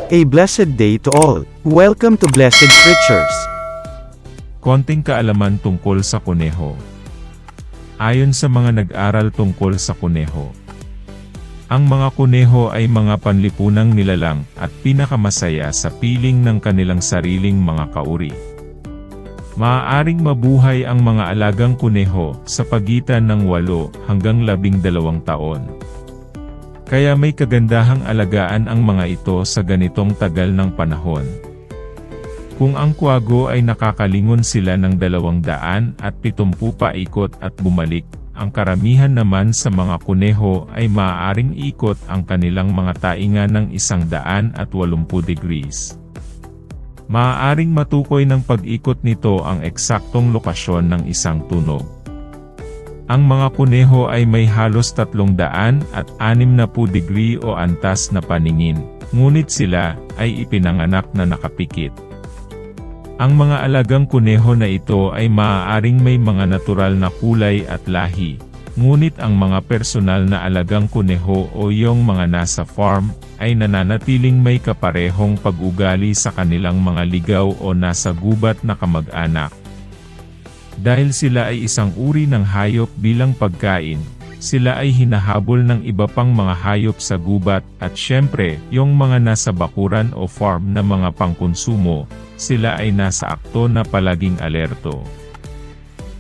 A blessed day to all. Welcome to Blessed Creatures. Konting kaalaman tungkol sa kuneho. Ayon sa mga nag-aral tungkol sa kuneho, ang mga kuneho ay mga panlipunang nilalang at pinakamasaya sa piling ng kanilang sariling mga kauri. Maaaring mabuhay ang mga alagang kuneho sa pagitan ng 8 hanggang 12 taon. Kaya may kagandahang alagaan ang mga ito sa ganitong tagal ng panahon. Kung ang kwago ay nakakalingon sila ng 270 paikot at bumalik, ang karamihan naman sa mga kuneho ay maaaring ikot ang kanilang mga tainga ng 180 degrees. Maaaring matukoy ng pag-ikot nito ang eksaktong lokasyon ng isang tunog. Ang mga kuneho ay may halos 360 degree o antas na paningin, ngunit sila ay ipinanganak na nakapikit. Ang mga alagang kuneho na ito ay maaaring may mga natural na kulay at lahi, ngunit ang mga personal na alagang kuneho o yung mga nasa farm, ay nananatiling may kaparehong pag-ugali sa kanilang mga ligaw o nasa gubat na kamag-anak. Dahil sila ay isang uri ng hayop bilang pagkain, sila ay hinahabol ng iba pang mga hayop sa gubat at syempre, yung mga nasa bakuran o farm na mga pangkonsumo, sila ay nasa akto na palaging alerto.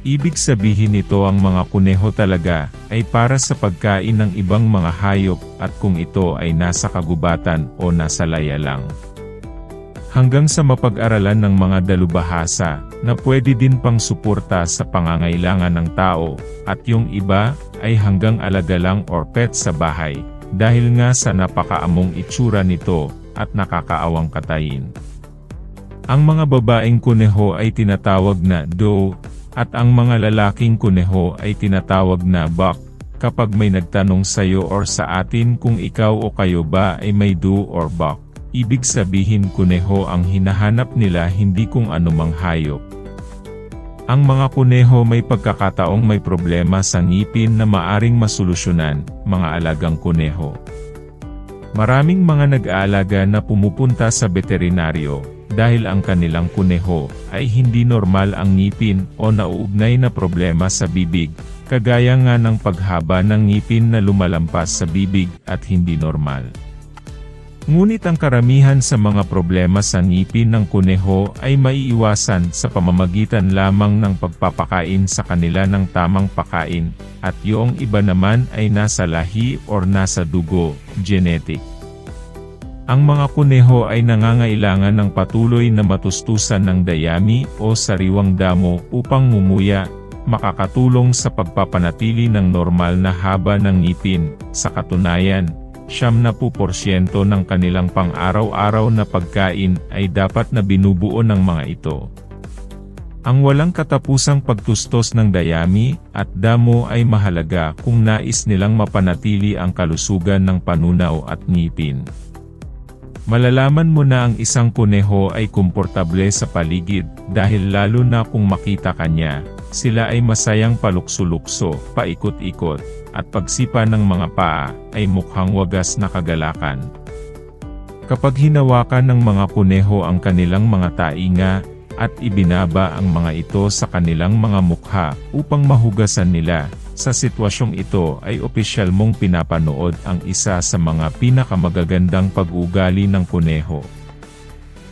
Ibig sabihin nito ang mga kuneho talaga ay para sa pagkain ng ibang mga hayop at kung ito ay nasa kagubatan o nasa laya lang. Hanggang sa mapag-aralan ng mga dalubhasa, na pwede din pang suporta sa pangangailangan ng tao, at yung iba, ay hanggang alaga lang or pet sa bahay, dahil nga sa napakaamong itsura nito, at nakakaawang katayin. Ang mga babaeng kuneho ay tinatawag na doe, at ang mga lalaking kuneho ay tinatawag na buck. Kapag may nagtanong sa'yo or sa atin kung ikaw o kayo ba ay may doe or buck, ibig sabihin kuneho ang hinahanap nila, hindi kung anumang hayop. Ang mga kuneho may pagkakataong may problema sa ngipin na maaring masolusyonan, mga alagang kuneho. Maraming mga nag-aalaga na pumupunta sa veterinaryo, dahil ang kanilang kuneho ay hindi normal ang ngipin o nauugnay na problema sa bibig, kagaya nga ng paghaba ng ngipin na lumalampas sa bibig at hindi normal. Ngunit ang karamihan sa mga problema sa ngipin ng kuneho ay maiiwasan sa pamamagitan lamang ng pagpapakain sa kanila ng tamang pakain, at yung iba naman ay nasa lahi or nasa dugo, genetic. Ang mga kuneho ay nangangailangan ng patuloy na matustusan ng dayami o sariwang damo upang ngumuya, makakatulong sa pagpapanatili ng normal na haba ng ngipin. Sa katunayan, 70% ng kanilang pang-araw-araw na pagkain ay dapat na binubuo ng mga ito. Ang walang katapusang pagtustos ng dayami at damo ay mahalaga kung nais nilang mapanatili ang kalusugan ng panunaw at ngipin. Malalaman mo na ang isang kuneho ay komportable sa paligid dahil lalo na kung makita ka niya, sila ay masayang palukso-lukso, paikot-ikot, at pagsipa ng mga paa ay mukhang wagas na kagalakan. Kapag hinawakan ng mga kuneho ang kanilang mga tainga, at ibinaba ang mga ito sa kanilang mga mukha upang mahugasan nila, sa sitwasyong ito ay opisyal mong pinapanood ang isa sa mga pinakamagagandang pag-uugali ng kuneho.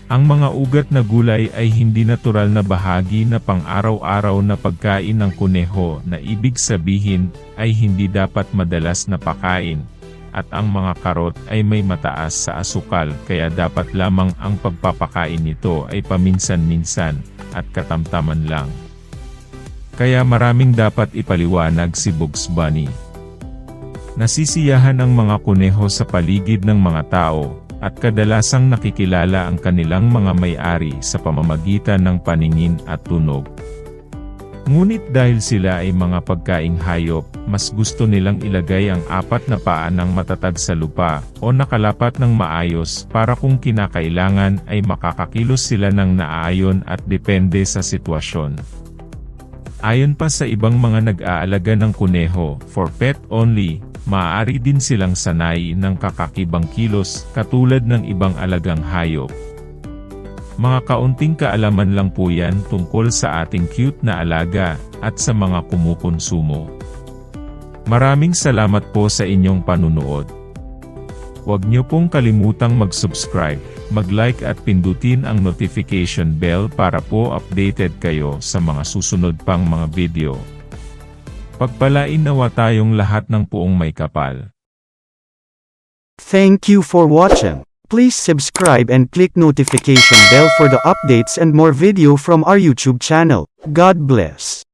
Ang mga ugat na gulay ay hindi natural na bahagi na pang-araw-araw na pagkain ng kuneho na ibig sabihin ay hindi dapat madalas na pakain, at ang mga karot ay may mataas sa asukal kaya dapat lamang ang pagpapakain nito ay paminsan-minsan, at katamtaman lang. Kaya maraming dapat ipaliwanag si Bugs Bunny. Nasisiyahan ang mga kuneho sa paligid ng mga tao, at kadalasang nakikilala ang kanilang mga may-ari sa pamamagitan ng paningin at tunog. Ngunit dahil sila ay mga pagkaing hayop, mas gusto nilang ilagay ang 4 na paa ng matatag sa lupa o nakalapat ng maayos para kung kinakailangan ay makakakilos sila ng naaayon at depende sa sitwasyon. Ayon pa sa ibang mga nag-aalaga ng kuneho, for pet only, maaari din silang sanay ng kakakibang kilos katulad ng ibang alagang hayop. Mga kaunting kaalaman lang po yan tungkol sa ating cute na alaga at sa mga kumukonsumo. Maraming salamat po sa inyong panunood. Huwag niyo pong kalimutang mag-subscribe, mag-like at pindutin ang notification bell para po updated kayo sa mga susunod pang mga video. Pagpalain nawa tayong lahat ng puong may kapal. Thank you for watching. Please subscribe and click notification bell for the updates and more video from our YouTube channel. God bless.